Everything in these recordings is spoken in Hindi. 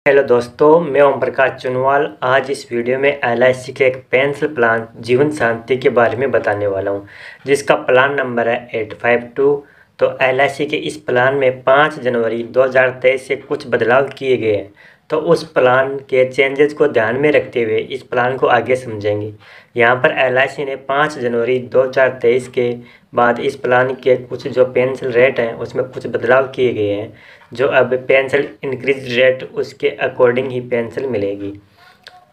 हेलो दोस्तों, मैं ओम प्रकाश चुनवाल। आज इस वीडियो में LIC के एक पेंशन प्लान जीवन शांति के बारे में बताने वाला हूं, जिसका प्लान नंबर है 852। तो LIC के इस प्लान में 5 जनवरी 2023 से कुछ बदलाव किए गए हैं। तो उस प्लान के चेंजेस को ध्यान में रखते हुए इस प्लान को आगे समझेंगे। यहाँ पर LIC ने 5 जनवरी 2023 के बाद इस प्लान के कुछ जो पेंशन रेट हैं उसमें कुछ बदलाव किए गए हैं। जो अब पेंशन इंक्रीज रेट उसके अकॉर्डिंग ही पेंशन मिलेगी।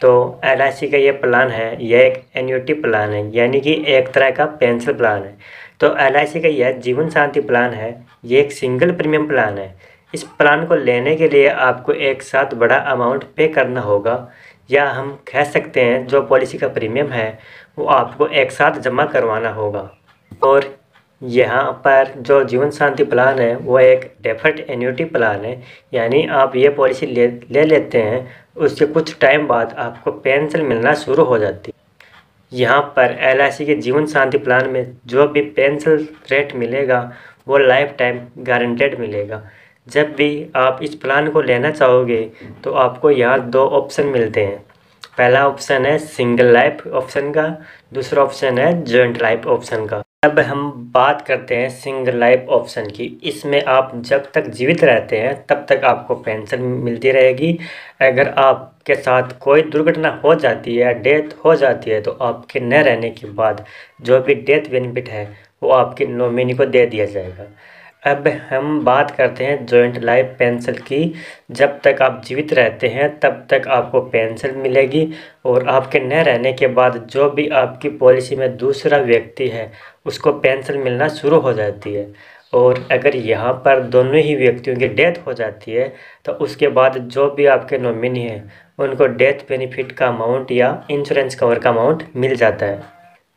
तो LIC का ये प्लान है, यह एक एन्युटी प्लान है, यानी कि एक तरह का पेंशन प्लान है। तो LIC का यह जीवन शांति प्लान है, ये एक सिंगल प्रीमियम प्लान है। इस प्लान को लेने के लिए आपको एक साथ बड़ा अमाउंट पे करना होगा, या हम कह सकते हैं जो पॉलिसी का प्रीमियम है वो आपको एक साथ जमा करवाना होगा। और यहाँ पर जो जीवन शांति प्लान है वो एक डेफर्ड एन्युटी प्लान है, यानी आप ये पॉलिसी ले लेते हैं, उससे कुछ टाइम बाद आपको पेंशन मिलना शुरू हो जाती है। यहाँ पर LIC के जीवन शांति प्लान में जो भी पेंशन रेट मिलेगा वो लाइफ टाइम गारंटेड मिलेगा। जब भी आप इस प्लान को लेना चाहोगे तो आपको यहाँ 2 ऑप्शन मिलते हैं। पहला ऑप्शन है सिंगल लाइफ ऑप्शन का, दूसरा ऑप्शन है जॉइंट लाइफ ऑप्शन का। अब हम बात करते हैं सिंगल लाइफ ऑप्शन की। इसमें आप जब तक जीवित रहते हैं तब तक आपको पेंशन मिलती रहेगी। अगर आपके साथ कोई दुर्घटना हो जाती है, डेथ हो जाती है, तो आपके न रहने के बाद जो भी डेथ बेनिफिट है वो आपके नॉमिनी को दे दिया जाएगा। अब हम बात करते हैं जॉइंट लाइफ पेंशन की। जब तक आप जीवित रहते हैं तब तक आपको पेंशन मिलेगी, और आपके न रहने के बाद जो भी आपकी पॉलिसी में दूसरा व्यक्ति है उसको पेंशन मिलना शुरू हो जाती है। और अगर यहाँ पर दोनों ही व्यक्तियों की डेथ हो जाती है तो उसके बाद जो भी आपके नॉमिनी हैं उनको डेथ बेनिफिट का अमाउंट या इंश्योरेंस कवर का अमाउंट मिल जाता है।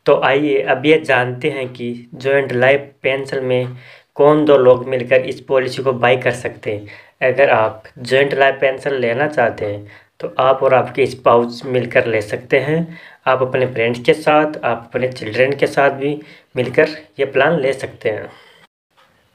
तो आइए अब ये जानते हैं कि जॉइंट लाइफ पेंशन में कौन 2 लोग मिलकर इस पॉलिसी को बाई कर सकते हैं। अगर आप जॉइंट लाइफ पेंशन लेना चाहते हैं तो आप और आपके स्पाउस मिलकर ले सकते हैं। आप अपने फ्रेंड्स के साथ, आप अपने चिल्ड्रन के साथ भी मिलकर ये प्लान ले सकते हैं।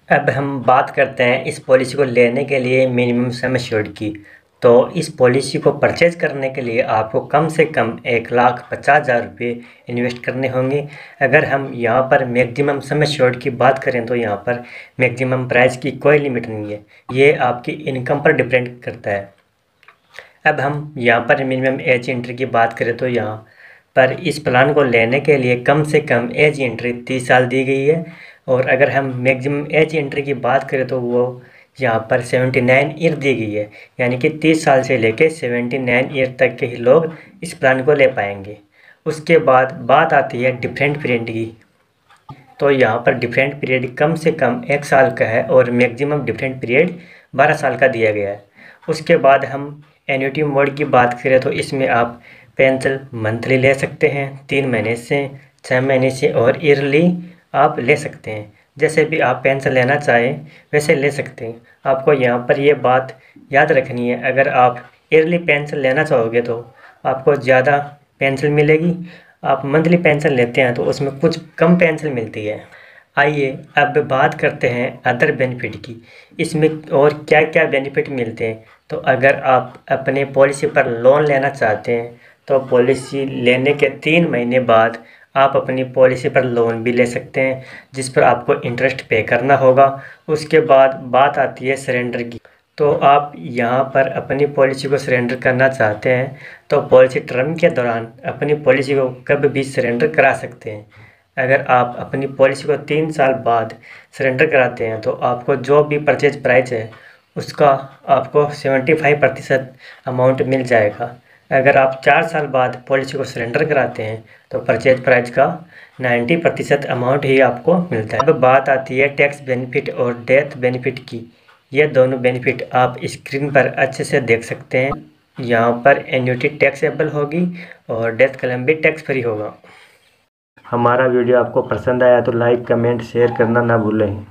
अब हम बात करते हैं इस पॉलिसी को लेने के लिए मिनिमम सम एश्योर्ड की। तो इस पॉलिसी को परचेज करने के लिए आपको कम से कम 1,50,000 रुपये इन्वेस्ट करने होंगे। अगर हम यहाँ पर मैक्सिमम सम एश्योर्ड की बात करें तो यहाँ पर मैक्सिमम प्राइस की कोई लिमिट नहीं है, ये आपकी इनकम पर डिपेंड करता है। अब हम यहाँ पर मिनिमम एज एंट्री की बात करें तो यहाँ पर इस प्लान को लेने के लिए कम से कम एज एंट्री 30 साल दी गई है। और अगर हम मैक्सिमम एज एंट्री की बात करें तो वो यहाँ पर 79 ईयर दी गई है, यानी कि 30 साल से लेकर 79 ईयर तक के ही लोग इस प्लान को ले पाएंगे। उसके बाद बात आती है डिफरेंट पीरियड की। तो यहाँ पर डिफरेंट पीरियड कम से कम 1 साल का है और मैक्सिमम डिफरेंट पीरियड 12 साल का दिया गया है। उसके बाद हम एन्युटी मोड की बात करें तो इसमें आप पेंशन मंथली ले सकते हैं, 3 महीने से, 6 महीने से और ईयरली आप ले सकते हैं। जैसे भी आप पेंशन लेना चाहें वैसे ले सकते हैं। आपको यहाँ पर ये बात याद रखनी है, अगर आप ईयरली पेंशन लेना चाहोगे तो आपको ज़्यादा पेंशन मिलेगी। आप मंथली पेंशन लेते हैं तो उसमें कुछ कम पेंशन मिलती है। आइए अब बात करते हैं अदर बेनिफिट की। इसमें और क्या क्या बेनिफिट मिलते हैं। तो अगर आप अपने पॉलिसी पर लोन लेना चाहते हैं तो पॉलिसी लेने के 3 महीने बाद आप अपनी पॉलिसी पर लोन भी ले सकते हैं, जिस पर आपको इंटरेस्ट पे करना होगा। उसके बाद बात आती है सरेंडर की। तो आप यहाँ पर अपनी पॉलिसी को सरेंडर करना चाहते हैं तो पॉलिसी टर्म के दौरान अपनी पॉलिसी को कभी भी सरेंडर करा सकते हैं। अगर आप अपनी पॉलिसी को 3 साल बाद सरेंडर कराते हैं तो आपको जो भी परचेज प्राइस है उसका आपको 75% अमाउंट मिल जाएगा। अगर आप 4 साल बाद पॉलिसी को सरेंडर कराते हैं तो परचेज प्राइस का 90% अमाउंट ही आपको मिलता है। अब बात आती है टैक्स बेनिफिट और डेथ बेनिफिट की। ये दोनों बेनिफिट आप स्क्रीन पर अच्छे से देख सकते हैं। यहाँ पर एन्युटी टैक्सेबल होगी और डेथ क्लेम भी टैक्स फ्री होगा। हमारा वीडियो आपको पसंद आया तो लाइक, कमेंट, शेयर करना ना भूलें।